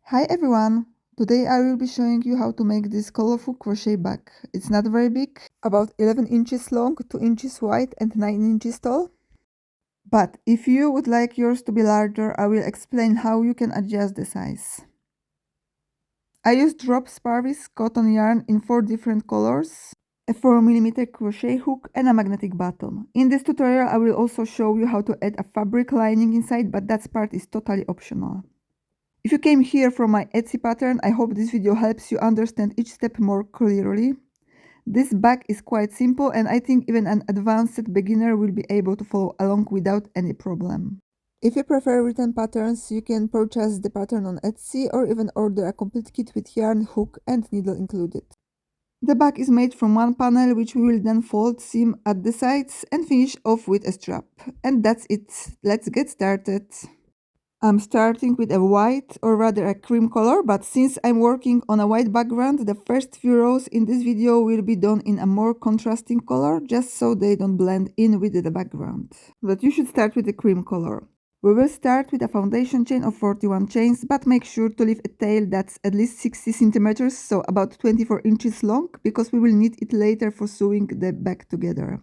Hi everyone! Today I will be showing you how to make this colorful crochet bag. It's not very big, about 11 inches long, 2 inches wide and 9 inches tall. But if you would like yours to be larger, I will explain how you can adjust the size. I used drop Sparvis cotton yarn in 4 different colors, a 4mm crochet hook and a magnetic bottom. In this tutorial I will also show you how to add a fabric lining inside, but that part is totally optional. If you came here from my Etsy pattern, I hope this video helps you understand each step more clearly. This bag is quite simple and I think even an advanced beginner will be able to follow along without any problem. If you prefer written patterns, you can purchase the pattern on Etsy or even order a complete kit with yarn, hook and needle included. The bag is made from one panel, which we will then fold, seam at the sides and finish off with a strap. And that's it. Let's get started. I'm starting with a white, or rather a cream color, but since I'm working on a white background, the first few rows in this video will be done in a more contrasting color, just so they don't blend in with the background. But you should start with the cream color. We will start with a foundation chain of 41 chains, but make sure to leave a tail that's at least 60 centimeters, so about 24 inches long, because we will need it later for sewing the bag together.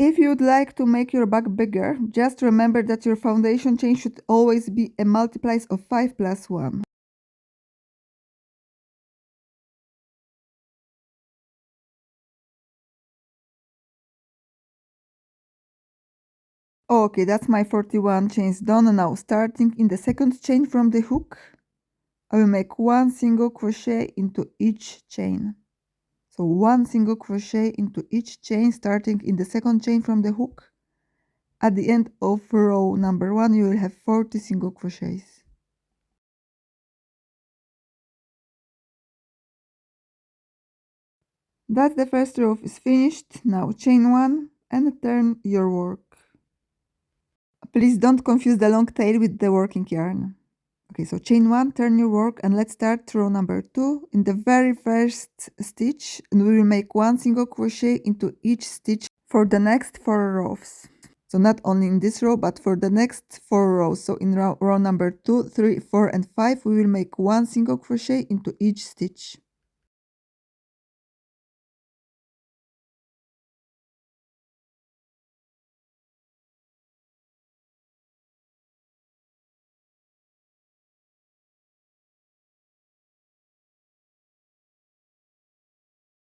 If you'd like to make your bag bigger, just remember that your foundation chain should always be a multiplies of 5 plus 1. Okay, that's my 41 chains done. Now starting in the second chain from the hook, I will make one single crochet into each chain. So one single crochet into each chain starting in the second chain from the hook. At the end of row number 1 you will have 40 single crochets. That's the first row is finished. Now chain 1 and turn your work. Please don't confuse the long tail with the working yarn. Okay, so chain 1, turn your work, and let's start row number 2 in the very first stitch, and we will make one single crochet into each stitch for the next 4 rows. So not only in this row, but for the next 4 rows. So in row number 2, 3, 4 and 5 we will make one single crochet into each stitch.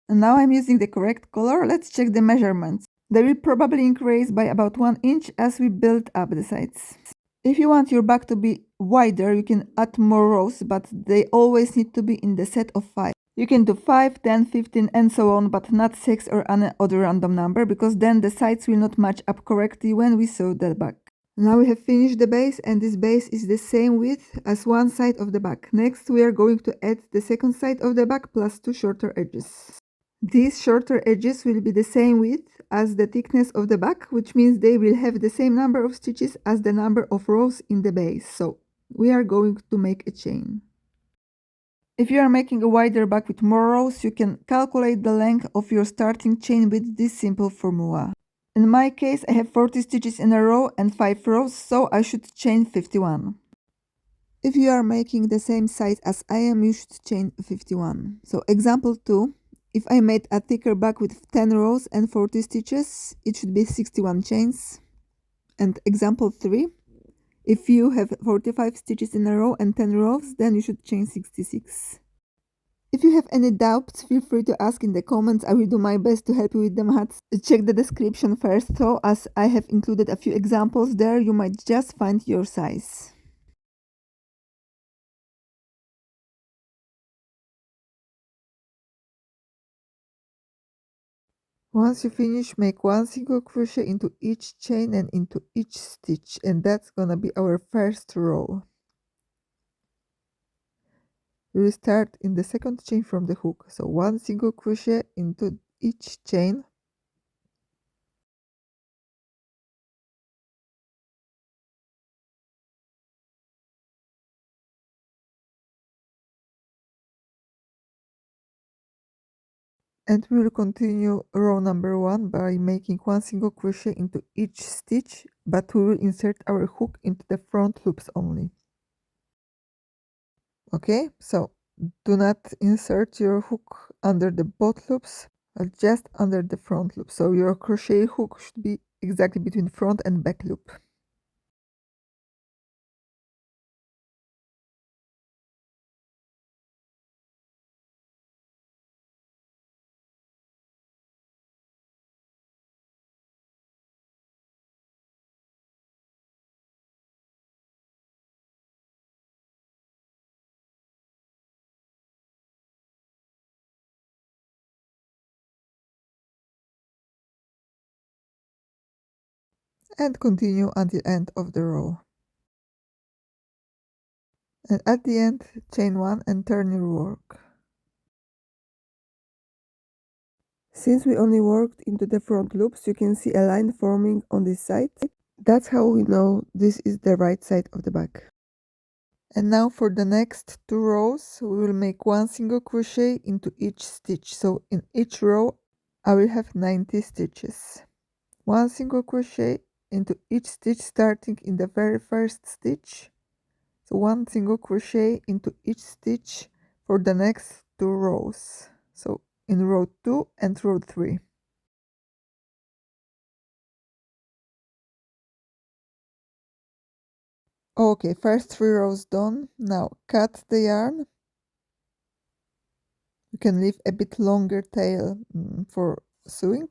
And now I'm using the correct color. Let's check the measurements. They will probably increase by about 1 inch as we build up the sides. If you want your bag to be wider, you can add more rows, but they always need to be in the set of 5. You can do 5, 10, 15 and so on, but not 6 or any other random number, because then the sides will not match up correctly when we sew the bag. Now we have finished the base, and this base is the same width as one side of the bag. Next we are going to add the second side of the bag plus 2 shorter edges. These shorter edges will be the same width as the thickness of the bag, which means they will have the same number of stitches as the number of rows in the base. So we are going to make a chain. If you are making a wider bag with more rows, you can calculate the length of your starting chain with this simple formula. In my case, I have 40 stitches in a row and 5 rows, so I should chain 51. If you are making the same size as I am, you should chain 51. So example 2. If I made a thicker bag with 10 rows and 40 stitches, it should be 61 chains. And example 3. If you have 45 stitches in a row and 10 rows, then you should chain 66. If you have any doubts, feel free to ask in the comments. I will do my best to help you with the maths. Check the description first, though, as I have included a few examples there. You might just find your size. Once you finish, make one single crochet into each chain and into each stitch, and that's gonna be our first row. We will start in the second chain from the hook, so one single crochet into each chain. And we will continue row number 1 by making one single crochet into each stitch, but we will insert our hook into the front loops only. Okay, so do not insert your hook under the both loops, just under the front loop. So your crochet hook should be exactly between front and back loop. And continue until end of the row. And at the end, chain 1 and turn your work. Since we only worked into the front loops, you can see a line forming on this side. That's how we know this is the right side of the bag. And now for the next 2 rows, we will make 1 single crochet into each stitch. So in each row, I will have 90 stitches. 1 single crochet into each stitch starting in the very first stitch. So 1 single crochet into each stitch for the next 2 rows. So in row 2 and row 3. Okay, first 3 rows done. Now cut the yarn. You can leave a bit longer tail for sewing.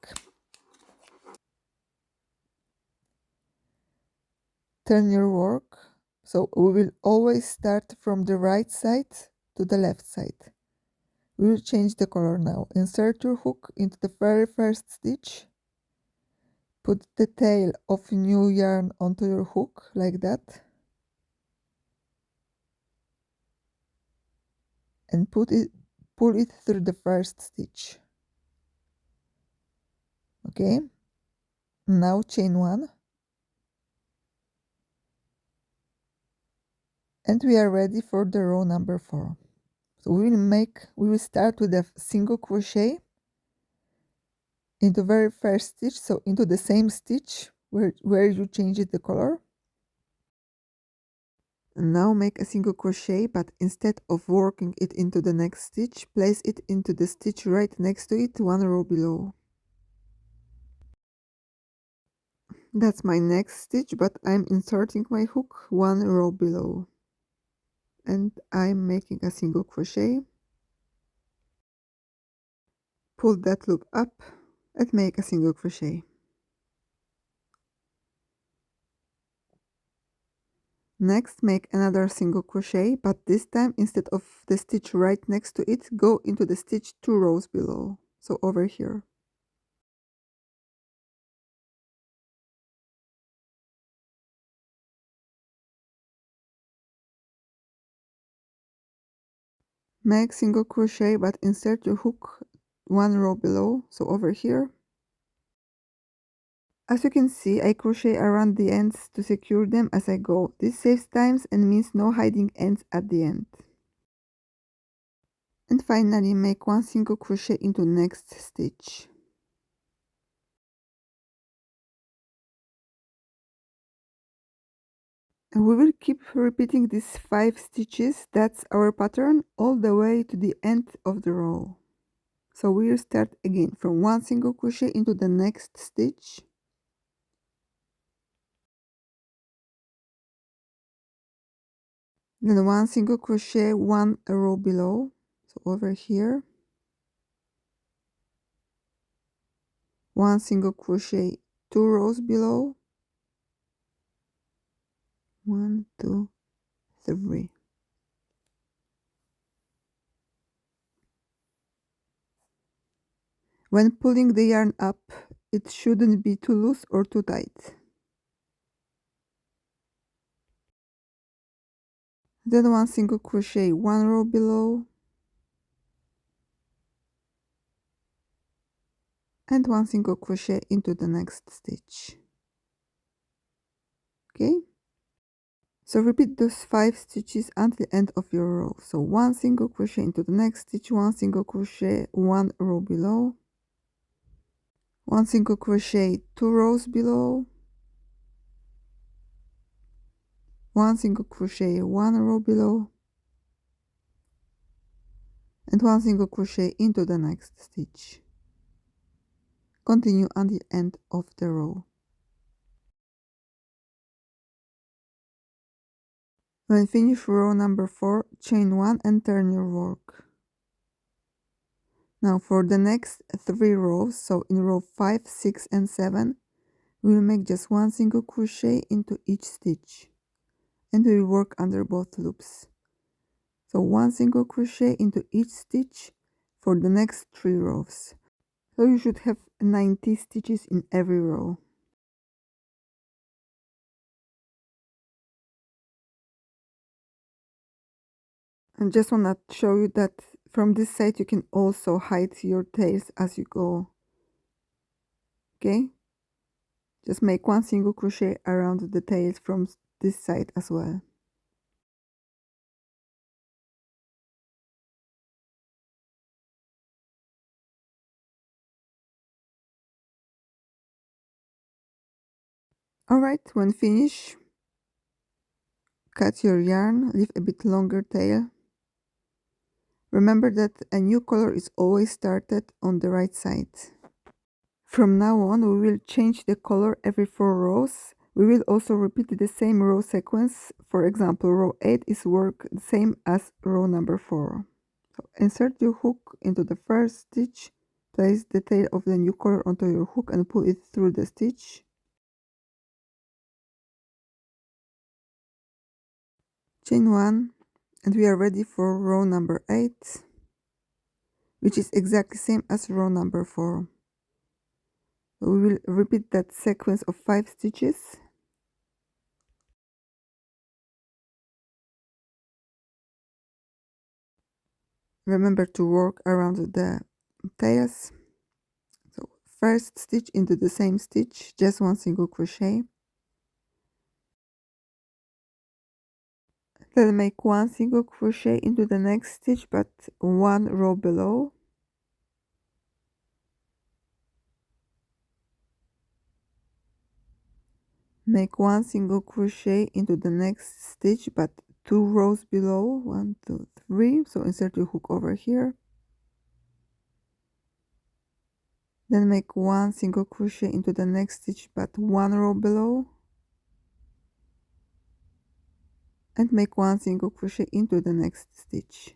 Turn your work. So we will always start from the right side to the left side. We will change the color now. Insert your hook into the very first stitch. Put the tail of new yarn onto your hook like that. And pull it through the first stitch. Okay. Now chain 1. And we are ready for the row number 4. So we will start with a single crochet into the very first stitch, so into the same stitch where you changed the color. And now make a single crochet, but instead of working it into the next stitch, place it into the stitch right next to it, 1 row below. That's my next stitch, but I'm inserting my hook 1 row below. And I'm making a single crochet. Pull that loop up and make a single crochet. Next, make another single crochet, but this time instead of the stitch right next to it, go into the stitch 2 rows below, so over here. Make single crochet, but insert your hook 1 row below, so over here. As you can see, I crochet around the ends to secure them as I go. This saves times and means no hiding ends at the end. And finally, make 1 single crochet into next stitch. And we will keep repeating these 5 stitches, that's our pattern, all the way to the end of the row. So we'll start again from 1 single crochet into the next stitch. Then 1 single crochet 1 row below, so over here. 1 single crochet 2 rows below. 1, 2, 3. When pulling the yarn up, it shouldn't be too loose or too tight. Then 1 single crochet 1 row below. And 1 single crochet into the next stitch. Okay, so repeat those 5 stitches until the end of your row. So 1 single crochet into the next stitch, 1 single crochet 1 row below, 1 single crochet 2 rows below, 1 single crochet 1 row below, and 1 single crochet into the next stitch. Continue until the end of the row. When finish row number 4, chain 1 and turn your work. Now for the next 3 rows, so in row 5, 6 and 7, we will make just 1 single crochet into each stitch, and we will work under both loops. So 1 single crochet into each stitch for the next 3 rows. So you should have 90 stitches in every row. And just want to show you that from this side you can also hide your tails as you go. Okay? Just make 1 single crochet around the tails from this side as well. Alright, when finished, cut your yarn, leave a bit longer tail. Remember that a new color is always started on the right side. From now on, we will change the color every 4 rows. We will also repeat the same row sequence. For example, row 8 is work the same as row number 4. So insert your hook into the first stitch, place the tail of the new color onto your hook and pull it through the stitch. Chain 1, and we are ready for row number 8, which is exactly same as row number 4. We will repeat that sequence of 5 stitches. Remember to work around the tails. So first stitch into the same stitch, just 1 single crochet. Then make 1 single crochet into the next stitch, but 1 row below. Make 1 single crochet into the next stitch, but 2 rows below. 1, 2, 3. So insert your hook over here. Then make 1 single crochet into the next stitch, but 1 row below. And make 1 single crochet into the next stitch.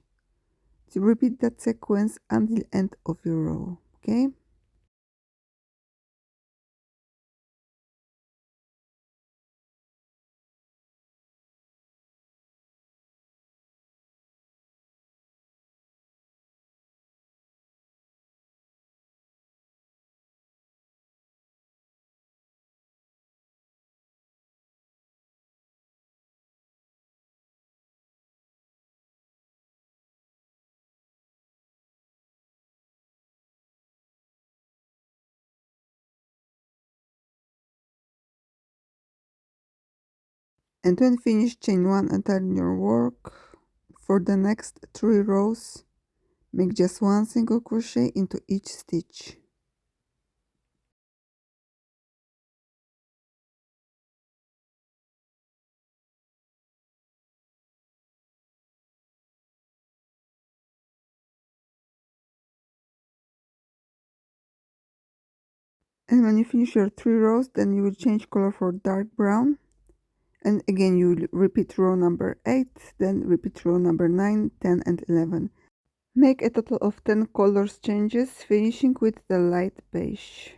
So repeat that sequence until the end of your row. Okay? And when finished, chain 1 and turn your work. For the next 3 rows, make just 1 single crochet into each stitch. And when you finish your 3 rows, then you will change color for dark brown. And again, you will repeat row number 8, then repeat row number 9, 10 and 11. Make a total of 10 colors changes, finishing with the light beige.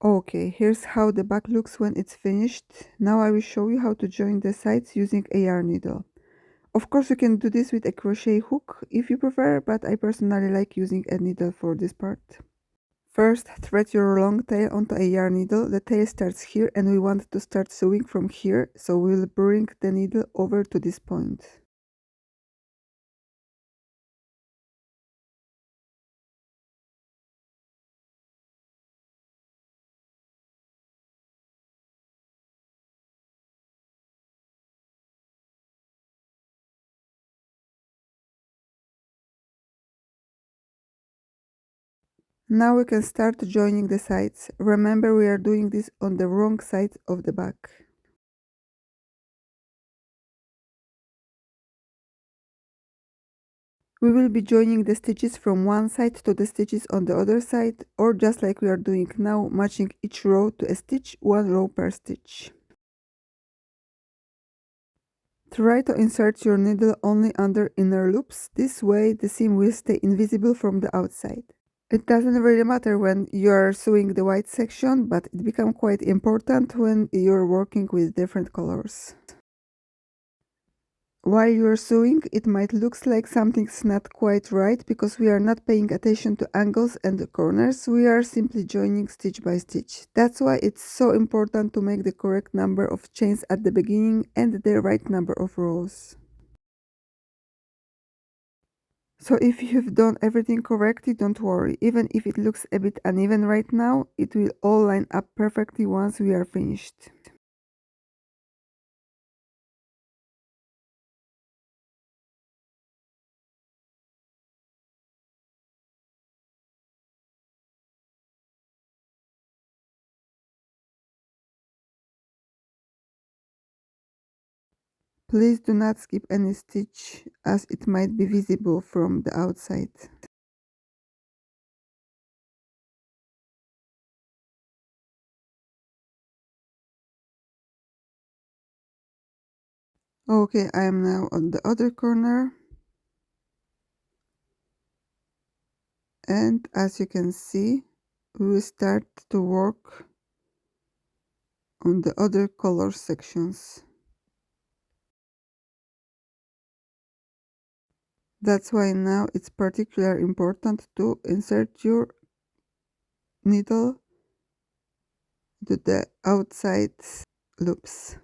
Okay, here's how the back looks when it's finished. Now I will show you how to join the sides using a yarn needle. Of course, you can do this with a crochet hook if you prefer, but I personally like using a needle for this part. First, thread your long tail onto a yarn needle. The tail starts here and we want to start sewing from here, so we'll bring the needle over to this point. Now we can start joining the sides. Remember, we are doing this on the wrong side of the back. We will be joining the stitches from one side to the stitches on the other side, or just like we are doing now, matching each row to a stitch, one row per stitch. Try to insert your needle only under inner loops, this way the seam will stay invisible from the outside. It doesn't really matter when you are sewing the white section, but it becomes quite important when you're working with different colors. While you're sewing, it might look like something's not quite right because we are not paying attention to angles and the corners, we are simply joining stitch by stitch. That's why it's so important to make the correct number of chains at the beginning and the right number of rows. So if you've done everything correctly, don't worry. Even if it looks a bit uneven right now, it will all line up perfectly once we are finished. Please do not skip any stitch as it might be visible from the outside. Okay, I am now on the other corner. And as you can see, we will start to work on the other color sections. That's why now it's particularly important to insert your needle to the outside loops.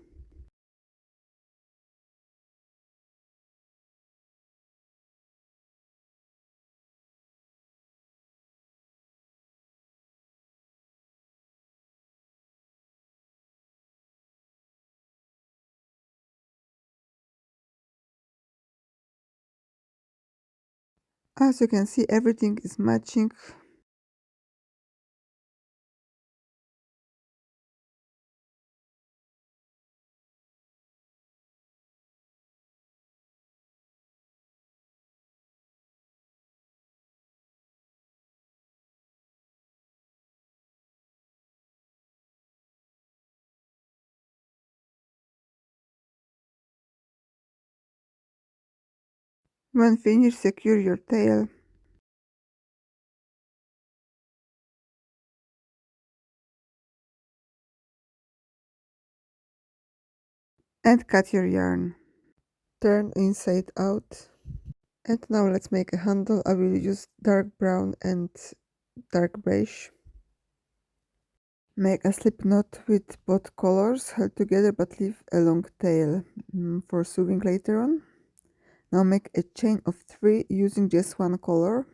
As you can see, everything is matching. When finished, secure your tail. And cut your yarn. Turn inside out. And now let's make a handle. I will use dark brown and dark beige. Make a slip knot with both colors held together but leave a long tail for sewing later on. Now make a chain of 3 using just one color.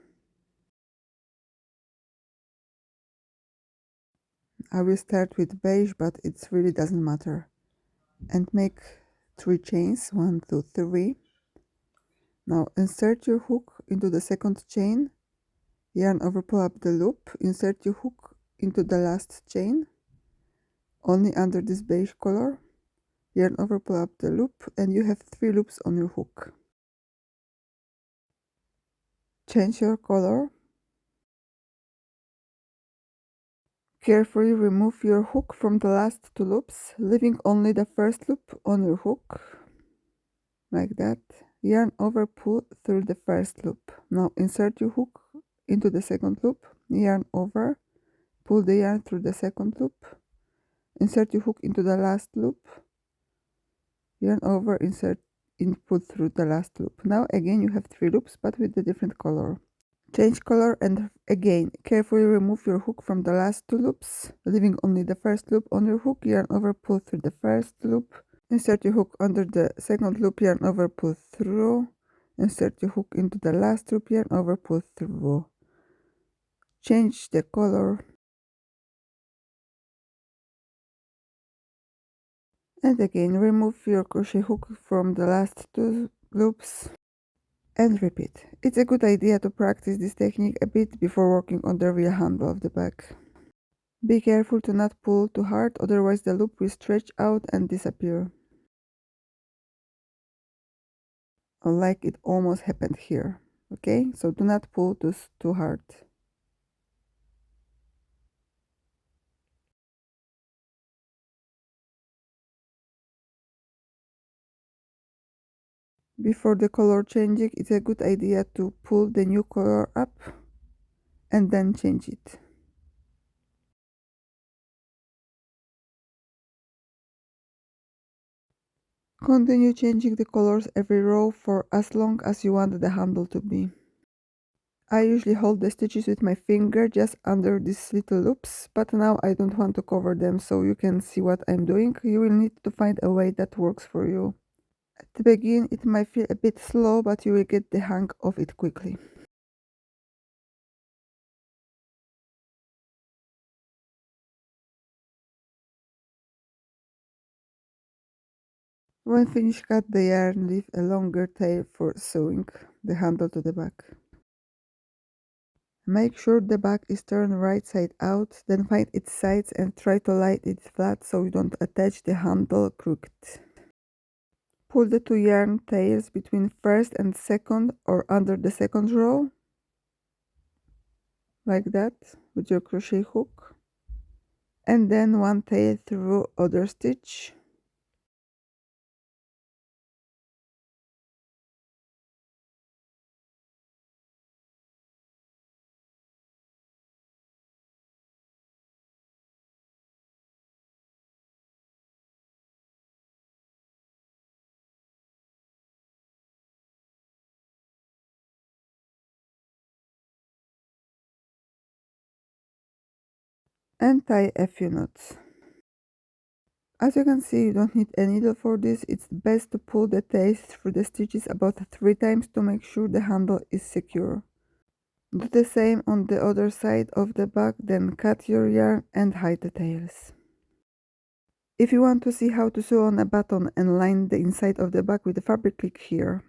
I will start with beige, but it really doesn't matter. And make 3 chains, 1, 2, 3. Now insert your hook into the second chain, yarn over, pull up the loop, insert your hook into the last chain, only under this beige color, yarn over, pull up the loop, and you have 3 loops on your hook. Change your color. Carefully remove your hook from the last 2 loops, leaving only the first loop on your hook, like that. Yarn over, pull through the first loop. Now insert your hook into the second loop, yarn over, pull the yarn through the second loop, insert your hook into the last loop, yarn over, insert in, pull through the last loop. Now again you have 3 loops but with a different color. Change color and again carefully remove your hook from the last 2 loops, leaving only the first loop on your hook, yarn over, pull through the first loop, insert your hook under the second loop, yarn over, pull through, insert your hook into the last loop, yarn over, pull through. Change the color. And again remove your crochet hook from the last 2 loops and repeat. It's a good idea to practice this technique a bit before working on the real handle of the bag. Be careful to not pull too hard, otherwise the loop will stretch out and disappear. Like it almost happened here. Okay, so do not pull this too hard. Before the color changing, it's a good idea to pull the new color up and then change it. Continue changing the colors every row for as long as you want the handle to be. I usually hold the stitches with my finger just under these little loops, but now I don't want to cover them so you can see what I'm doing. You will need to find a way that works for you. At the beginning it might feel a bit slow, but you will get the hang of it quickly. When finished, cut the yarn, leave a longer tail for sewing the handle to the back. Make sure the back is turned right side out, then find its sides and try to lie it flat so you don't attach the handle crooked. Pull the two yarn tails between first and second or under the second row, like that, with your crochet hook, and then one tail through other stitch. And tie a few knots. As you can see, you don't need a needle for this. It's best to pull the tails through the stitches about 3 times to make sure the handle is secure. Do the same on the other side of the back, then cut your yarn and hide the tails. If you want to see how to sew on a button and line the inside of the back with the fabric, click here.